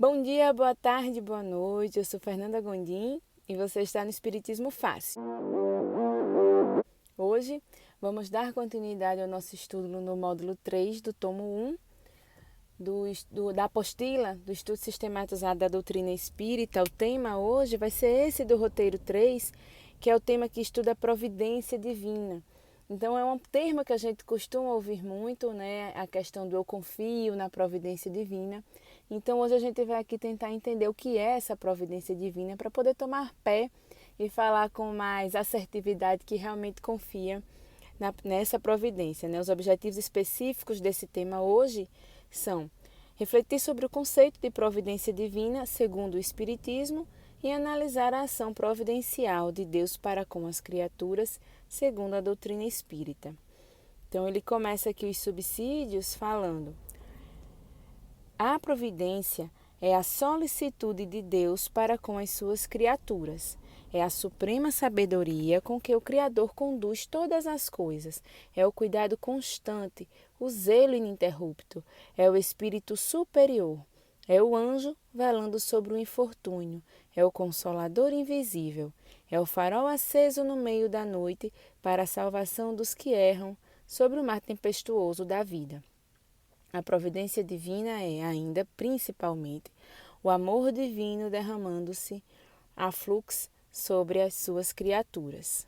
Bom dia, boa tarde, boa noite. Eu sou Fernanda Gondim e você está no Espiritismo Fácil. Hoje vamos dar continuidade ao nosso estudo no módulo 3 do tomo 1 da apostila do estudo sistematizado da doutrina espírita. O tema hoje vai ser esse do roteiro 3, que é o tema que estuda a providência divina. Então é um termo que a gente costuma ouvir muito, né? A questão do eu confio na providência divina. Então hoje a gente vai aqui tentar entender o que é essa providência divina para poder tomar pé e falar com mais assertividade que realmente confia nessa providência, né? Os objetivos específicos desse tema hoje são refletir sobre o conceito de providência divina segundo o Espiritismo e analisar a ação providencial de Deus para com as criaturas segundo a doutrina espírita. Então ele começa aqui os subsídios falando: a providência é a solicitude de Deus para com as suas criaturas. É a suprema sabedoria com que o Criador conduz todas as coisas. É o cuidado constante, o zelo ininterrupto. É o espírito superior. É o anjo velando sobre o infortúnio. É o consolador invisível. É o farol aceso no meio da noite para a salvação dos que erram sobre o mar tempestuoso da vida. A providência divina é ainda, principalmente, o amor divino derramando-se a fluxo sobre as suas criaturas.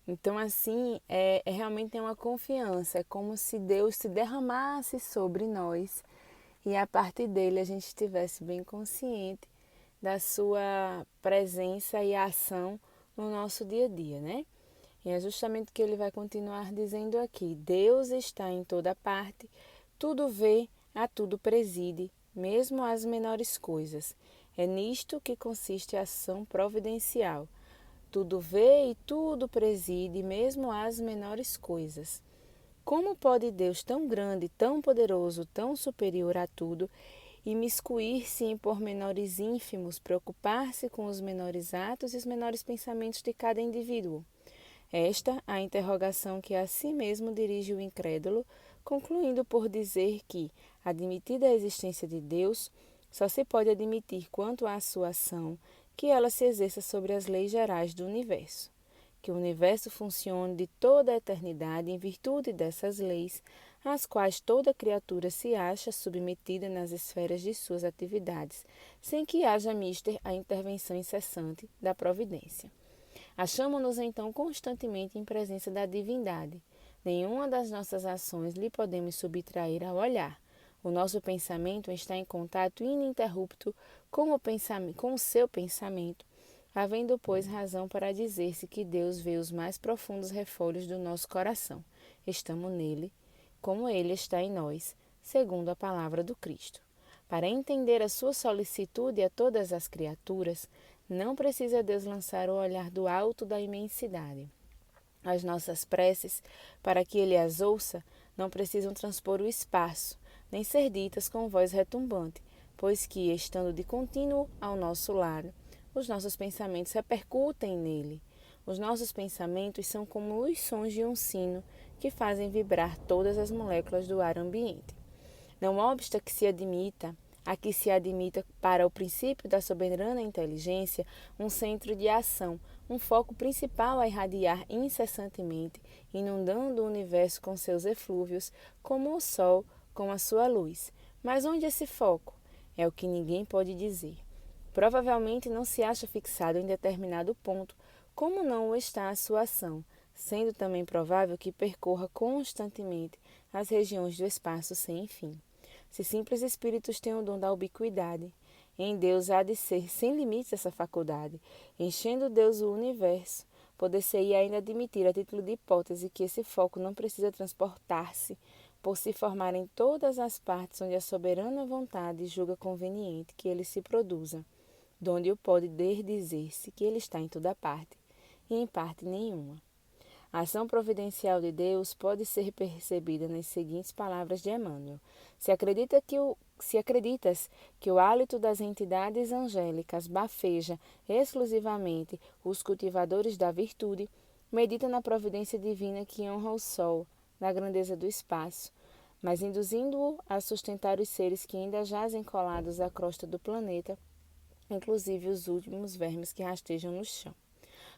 Então, assim, realmente uma confiança, é como se Deus se derramasse sobre nós e a partir dele a gente estivesse bem consciente da sua presença e ação no nosso dia a dia, né? E é justamente o que ele vai continuar dizendo aqui: Deus está em toda parte, tudo vê, a tudo preside, mesmo as menores coisas. É nisto que consiste a ação providencial. Tudo vê e tudo preside, mesmo as menores coisas. Como pode Deus tão grande, tão poderoso, tão superior a tudo, imiscuir-se em pormenores ínfimos, preocupar-se com os menores atos e os menores pensamentos de cada indivíduo? Esta a interrogação que a si mesmo dirige o incrédulo, concluindo por dizer que, admitida a existência de Deus, só se pode admitir quanto à sua ação que ela se exerça sobre as leis gerais do universo. Que o universo funcione de toda a eternidade em virtude dessas leis, às quais toda criatura se acha submetida nas esferas de suas atividades, sem que haja mister a intervenção incessante da providência. Achamo-nos então constantemente em presença da divindade. Nenhuma das nossas ações lhe podemos subtrair ao olhar. O nosso pensamento está em contato ininterrupto com o seu pensamento, havendo, pois, razão para dizer-se que Deus vê os mais profundos refolhos do nosso coração. Estamos nele, como ele está em nós, segundo a palavra do Cristo. Para entender a sua solicitude a todas as criaturas, não precisa Deus lançar o olhar do alto da imensidade. As nossas preces, para que Ele as ouça, não precisam transpor o espaço, nem ser ditas com voz retumbante, pois que, estando de contínuo ao nosso lado, os nossos pensamentos repercutem nele. Os nossos pensamentos são como os sons de um sino que fazem vibrar todas as moléculas do ar ambiente. Não obsta que se admita, aqui se admita para o princípio da soberana inteligência um centro de ação, um foco principal a irradiar incessantemente, inundando o universo com seus eflúvios, como o sol com a sua luz. Mas onde esse foco? É o que ninguém pode dizer. Provavelmente não se acha fixado em determinado ponto, como não o está a sua ação, sendo também provável que percorra constantemente as regiões do espaço sem fim. Se simples espíritos têm o dom da ubiquidade, em Deus há de ser sem limites essa faculdade. Enchendo Deus o universo, poder-se-ia ainda admitir a título de hipótese que esse foco não precisa transportar-se por se formar em todas as partes onde a soberana vontade julga conveniente que ele se produza, donde o pode dizer-se que ele está em toda parte, e em parte nenhuma. A ação providencial de Deus pode ser percebida nas seguintes palavras de Emmanuel. Se acreditas que o hálito das entidades angélicas bafeja exclusivamente os cultivadores da virtude, medita na providência divina que honra o sol, na grandeza do espaço, mas induzindo-o a sustentar os seres que ainda jazem colados à crosta do planeta, inclusive os últimos vermes que rastejam no chão.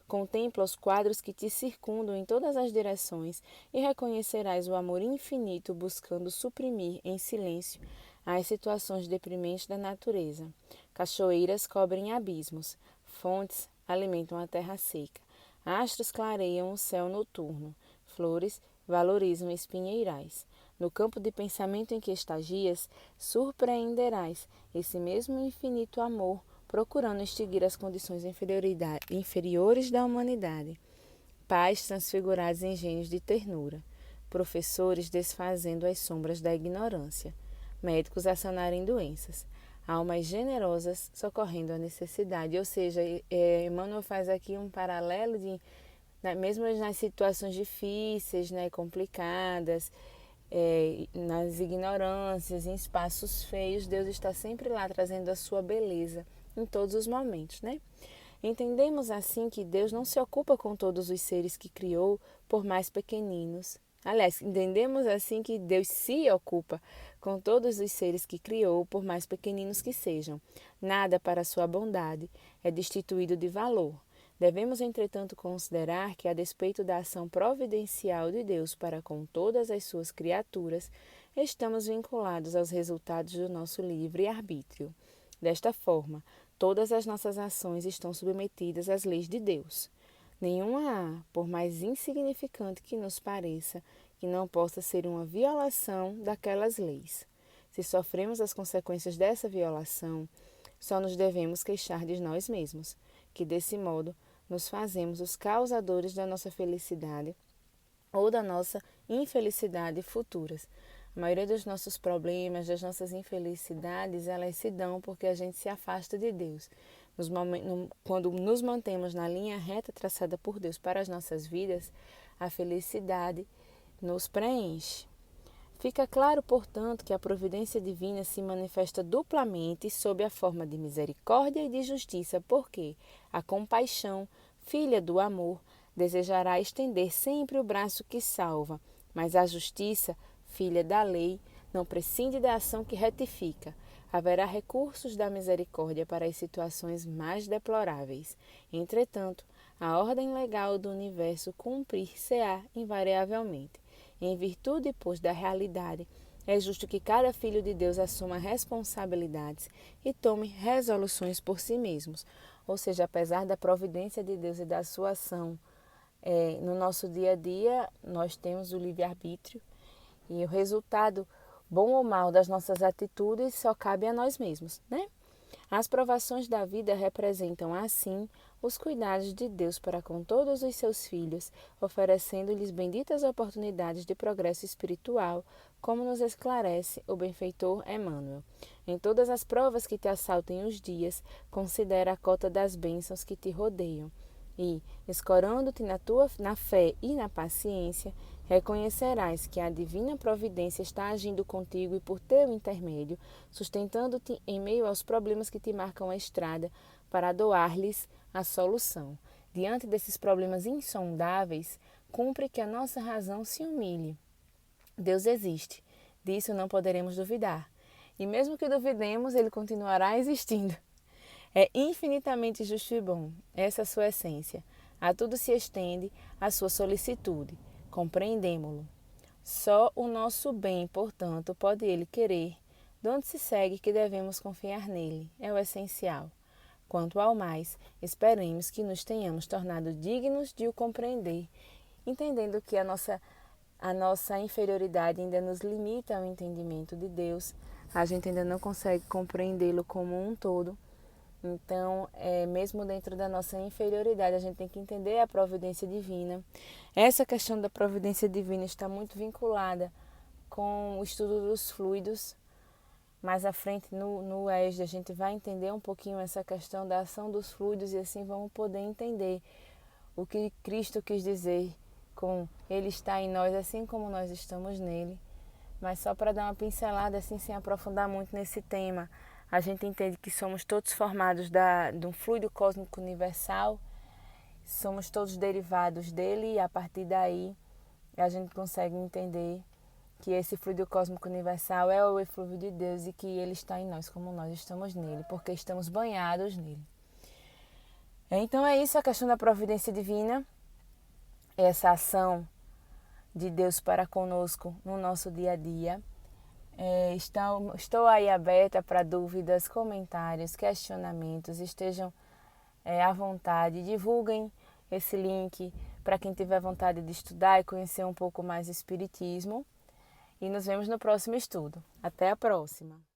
Contempla os quadros que te circundam em todas as direções e reconhecerás o amor infinito buscando suprimir em silêncio as situações deprimentes da natureza. Cachoeiras cobrem abismos, fontes alimentam a terra seca, astros clareiam o céu noturno, flores valorizam espinheirais. No campo de pensamento em que estagias, surpreenderás esse mesmo infinito amor procurando extinguir as condições inferiores da humanidade. Pais transfigurados em gênios de ternura. Professores desfazendo as sombras da ignorância. Médicos a sanarem doenças. Almas generosas socorrendo a necessidade. Ou seja, Emmanuel faz aqui um paralelo de, mesmo nas situações difíceis, né, complicadas, nas ignorâncias, em espaços feios, Deus está sempre lá trazendo a sua beleza em todos os momentos, né? Entendemos assim que Deus não se ocupa com todos os seres que criou, por mais pequeninos. Aliás, entendemos assim que Deus se ocupa com todos os seres que criou, por mais pequeninos que sejam. Nada para sua bondade é destituído de valor. Devemos, entretanto, considerar que, a despeito da ação providencial de Deus para com todas as suas criaturas, estamos vinculados aos resultados do nosso livre-arbítrio. Desta forma, todas as nossas ações estão submetidas às leis de Deus. Nenhuma há, por mais insignificante que nos pareça, que não possa ser uma violação daquelas leis. Se sofremos as consequências dessa violação, só nos devemos queixar de nós mesmos, que desse modo nos fazemos os causadores da nossa felicidade ou da nossa infelicidade futuras. A maioria dos nossos problemas, das nossas infelicidades, elas se dão porque a gente se afasta de Deus. Quando nos mantemos na linha reta traçada por Deus para as nossas vidas, a felicidade nos preenche. Fica claro, portanto, que a providência divina se manifesta duplamente sob a forma de misericórdia e de justiça, porque a compaixão, filha do amor, desejará estender sempre o braço que salva, mas a justiça, filha da lei, não prescinde da ação que retifica. Haverá recursos da misericórdia para as situações mais deploráveis. Entretanto, a ordem legal do universo cumprir-se-á invariavelmente. Em virtude, pois, da realidade, é justo que cada filho de Deus assuma responsabilidades e tome resoluções por si mesmos. Ou seja, apesar da providência de Deus e da sua ação no nosso dia a dia, nós temos o livre-arbítrio e o resultado, bom ou mal, das nossas atitudes só cabe a nós mesmos, né? As provações da vida representam, assim, os cuidados de Deus para com todos os seus filhos, oferecendo-lhes benditas oportunidades de progresso espiritual, como nos esclarece o benfeitor Emmanuel. Em todas as provas que te assaltem os dias, considera a cota das bênçãos que te rodeiam e, escorando-te na fé e na paciência, reconhecerás que a divina providência está agindo contigo e por teu intermédio, sustentando-te em meio aos problemas que te marcam a estrada, para doar-lhes a solução. Diante desses problemas insondáveis, cumpre que a nossa razão se humilhe. Deus existe, disso não poderemos duvidar. E mesmo que duvidemos, ele continuará existindo. É infinitamente justo e bom, essa é a sua essência. A tudo se estende a sua solicitude. Compreendemo-lo. Só o nosso bem, portanto, pode ele querer, de onde se segue que devemos confiar nele, é o essencial. Quanto ao mais, esperemos que nos tenhamos tornado dignos de o compreender, entendendo que a nossa inferioridade ainda nos limita ao entendimento de Deus, a gente ainda não consegue compreendê-lo como um todo. Então, mesmo dentro da nossa inferioridade, a gente tem que entender a providência divina. Essa questão da providência divina está muito vinculada com o estudo dos fluidos. Mais à frente, no ESD, a gente vai entender um pouquinho essa questão da ação dos fluidos e assim vamos poder entender o que Cristo quis dizer com Ele está em nós, assim como nós estamos nele. Mas só para dar uma pincelada, assim, sem aprofundar muito nesse tema, a gente entende que somos todos formados de um fluido cósmico universal, somos todos derivados dele e a partir daí a gente consegue entender que esse fluido cósmico universal é o eflúvio de Deus e que Ele está em nós como nós estamos nele, porque estamos banhados nele. Então é isso, a questão da providência divina, essa ação de Deus para conosco no nosso dia a dia. Estou aí aberta para dúvidas, comentários, questionamentos. Estejam à vontade, divulguem esse link para quem tiver vontade de estudar e conhecer um pouco mais o Espiritismo. E nos vemos no próximo estudo. Até a próxima!